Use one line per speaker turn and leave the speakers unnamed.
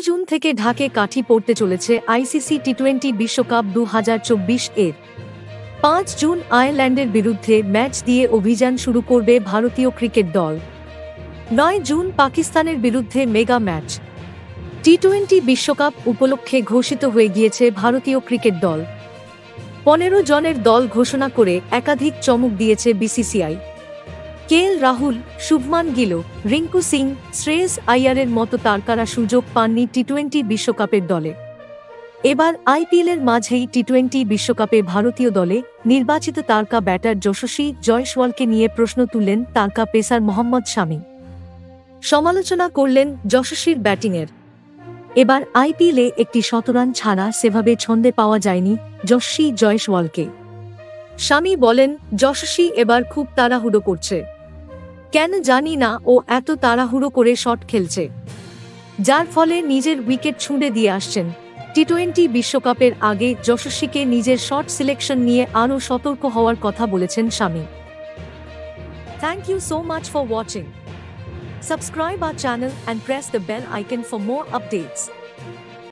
June থেকে ঢাকে কাঠি পড়তে চলেছে আইসিসি টি-20 বিশ্বকাপ 2024 এর 5 জুন আয়ারল্যান্ডের বিরুদ্ধে ম্যাচ দিয়ে অভিযান শুরু করবে ভারতীয় ক্রিকেট দল। 9 জুন পাকিস্তানের বিরুদ্ধে মেগা ম্যাচ। টি-20 বিশ্বকাপ উপলক্ষে ঘোষিত হয়ে গিয়েছে ভারতীয় ক্রিকেট দল। 15 জনের দল ঘোষণা করে একাধিক চমক দিয়েছে বিসিসিআই। কেএল রাহুল, শুভমান গিল, রিঙ্কু সিং, শ্রেয়স আইয়ারের মতো তারকারা সুযোগ পাননি টি-20 বিশ্বকাপের দলে। এবার আইপিএলের মাঝেই টি-20 বিশ্বকাপে ভারতীয় দলে নির্বাচিত তারকা ব্যাটার যশস্বী জয়সওয়ালকে নিয়ে প্রশ্ন তুললেন তারকা পেসার মোহাম্মদ শামি। সমালোচনা করলেন যশস্বীর ব্যাটিংয়ের। এবার আইপিএলে একটি শতরান ছাড়া সেভাবে ছন্দে পাওয়া যায়নি যশস্বী জয়সওয়ালকে। শামি বলেন, যশস্বী এবার খুব তাড়াহুড়ো করছে। কেন জানি না, ও এত তাড়াহুড়ো করে শট খেলছে, যার ফলে নিজের উইকেট ছুঁড়ে দিয়ে আসছেন। টি-20 বিশ্বকাপের আগে যশস্বীকে নিজের শট সিলেকশন নিয়ে আরও সতর্ক হওয়ার কথা বলেছেন Shami. Thank you so much for watching. Subscribe our channel and press the bell icon for more updates.